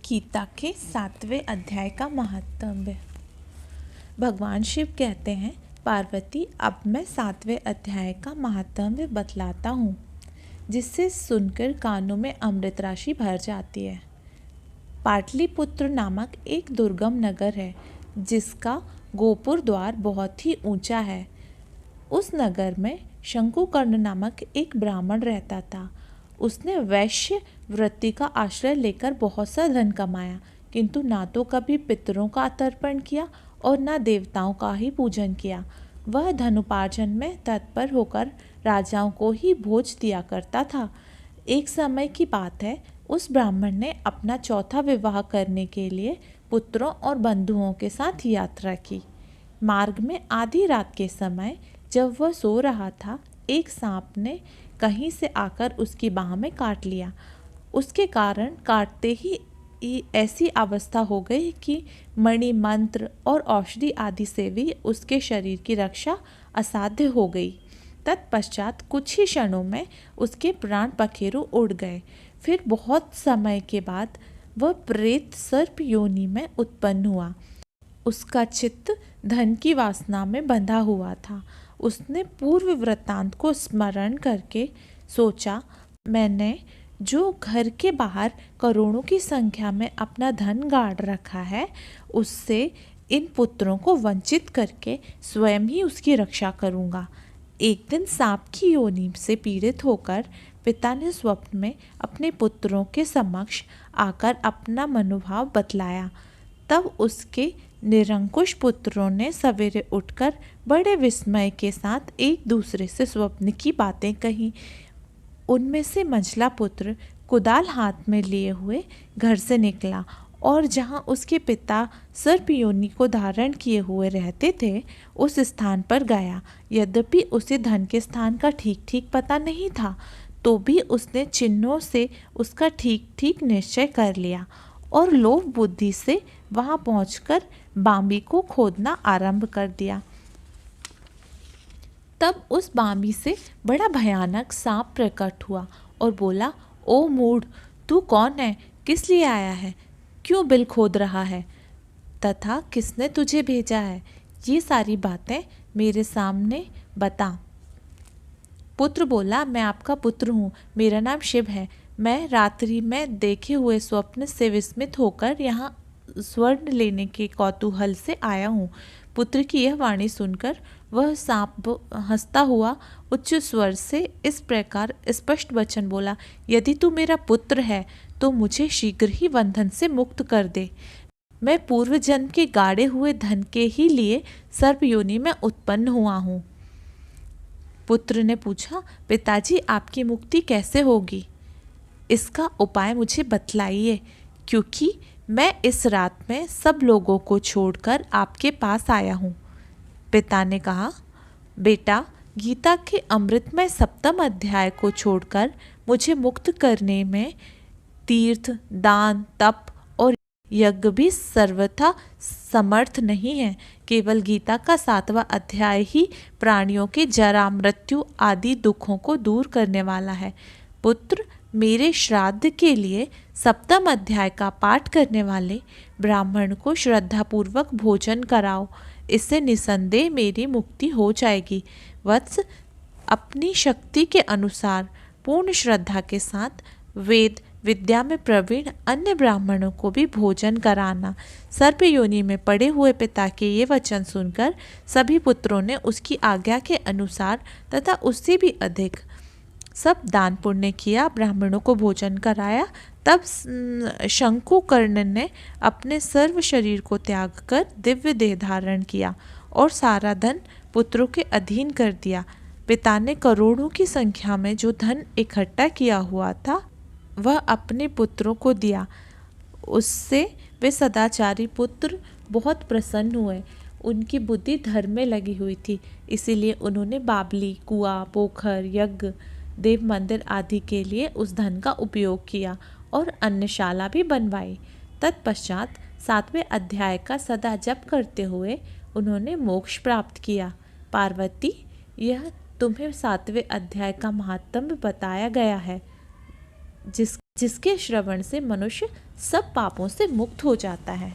गीता के 7वें अध्याय का महात्म्य। भगवान शिव कहते हैं, पार्वती अब मैं 7वें अध्याय का महात्म्य बतलाता हूँ, जिससे सुनकर कानों में अमृत राशि भर जाती है। पाटलिपुत्र नामक एक दुर्गम नगर है, जिसका गोपुर द्वार बहुत ही ऊंचा है। उस नगर में शंकुकर्ण नामक एक ब्राह्मण रहता था। उसने वैश्य वृत्ति का आश्रय लेकर बहुत सा धन कमाया, किंतु ना तो कभी पितरों का तर्पण किया और ना देवताओं का ही पूजन किया। वह धनोपार्जन में तत्पर होकर राजाओं को ही भोज दिया करता था। एक समय की बात है, उस ब्राह्मण ने अपना चौथा विवाह करने के लिए पुत्रों और बंधुओं के साथ यात्रा की। मार्ग में आधी रात के समय जब वह सो रहा था, एक सांप ने कहीं से आकर उसकी बाह में काट लिया। उसके कारण काटते ही ऐसी अवस्था हो गई कि मणि मंत्र और औषधि आदि से भी उसके शरीर की रक्षा असाध्य हो गई। तत्पश्चात कुछ ही क्षणों में उसके प्राण पखेरु उड़ गए। फिर बहुत समय के बाद वह प्रेत सर्प योनि में उत्पन्न हुआ। उसका चित्त धन की वासना में बंधा हुआ था। उसने पूर्व वृत्तांत को स्मरण करके सोचा, मैंने जो घर के बाहर करोड़ों की संख्या में अपना धन गाड़ रखा है, उससे इन पुत्रों को वंचित करके स्वयं ही उसकी रक्षा करूँगा। एक दिन सांप की योनि से पीड़ित होकर पिता ने स्वप्न में अपने पुत्रों के समक्ष आकर अपना मनोभाव बतलाया। तब उसके निरंकुश पुत्रों ने सवेरे उठकर बड़े विस्मय के साथ एक दूसरे से स्वप्न की बातें कही। उनमें से मंझला पुत्र कुदाल हाथ में लिए हुए घर से निकला और जहाँ उसके पिता सर्प योनि को धारण किए हुए रहते थे, उस स्थान पर गया। यद्यपि उसे धन के स्थान का ठीक ठीक पता नहीं था, तो भी उसने चिन्हों से उसका ठीक ठीक निश्चय कर लिया और लोभ बुद्धि से वहां पहुंचकर बांबी को खोदना आरंभ कर दिया। तब उस बांबी से बड़ा भयानक सांप प्रकट हुआ और बोला, ओ मूढ़, तू कौन है? किस लिए आया है? क्यों बिल खोद रहा है? तथा किसने तुझे भेजा है? ये सारी बातें मेरे सामने बता। पुत्र बोला, मैं आपका पुत्र हूँ, मेरा नाम शिव है। मैं रात्रि में देखे हुए स्वप्न से विस्मित होकर यहाँ स्वर्ण लेने के कौतूहल से आया हूँ। पुत्र की यह वाणी सुनकर वह सांप हंसता हुआ उच्च स्वर से इस प्रकार स्पष्ट वचन बोला, यदि तू मेरा पुत्र है तो मुझे शीघ्र ही बंधन से मुक्त कर दे। मैं पूर्व जन्म के गाड़े हुए धन के ही लिए सर्प योनि में उत्पन्न हुआ हूँ। पुत्र ने पूछा, पिताजी आपकी मुक्ति कैसे होगी? इसका उपाय मुझे बतलाइए, क्योंकि मैं इस रात में सब लोगों को छोड़कर आपके पास आया हूँ। पिता ने कहा, बेटा, गीता के अमृतमय 7वें अध्याय को छोड़कर मुझे मुक्त करने में तीर्थ, दान, तप और यज्ञ भी सर्वथा समर्थ नहीं है। केवल गीता का 7वां अध्याय ही प्राणियों के जरा, मृत्यु आदि दुखों को दूर करने वाला है। पुत्र, मेरे श्राद्ध के लिए 7वें अध्याय का पाठ करने वाले ब्राह्मण को श्रद्धापूर्वक भोजन कराओ। इससे निसंदेह मेरी मुक्ति हो जाएगी। वत्स, अपनी शक्ति के अनुसार पूर्ण श्रद्धा के साथ वेद विद्या में प्रवीण अन्य ब्राह्मणों को भी भोजन कराना। सर्प योनि में पड़े हुए पिता के ये वचन सुनकर सभी पुत्रों ने उसकी आज्ञा के अनुसार तथा उससे भी अधिक सब दान पुण्य किया, ब्राह्मणों को भोजन कराया। तब शंकुकर्ण ने अपने सर्व शरीर को त्याग कर दिव्य देह धारण किया और सारा धन पुत्रों के अधीन कर दिया। पिता ने करोड़ों की संख्या में जो धन इकट्ठा किया हुआ था, वह अपने पुत्रों को दिया। उससे वे सदाचारी पुत्र बहुत प्रसन्न हुए। उनकी बुद्धि धर्म में लगी हुई थी, इसीलिए उन्होंने बावली, कुआं, पोखर, यज्ञ, देव मंदिर आदि के लिए उस धन का उपयोग किया और अन्नशाला भी बनवाई। तत्पश्चात 7वें अध्याय का सदा जप करते हुए उन्होंने मोक्ष प्राप्त किया। पार्वती, यह तुम्हें 7वें अध्याय का महात्म्य बताया गया है। जिसके श्रवण से मनुष्य सब पापों से मुक्त हो जाता है।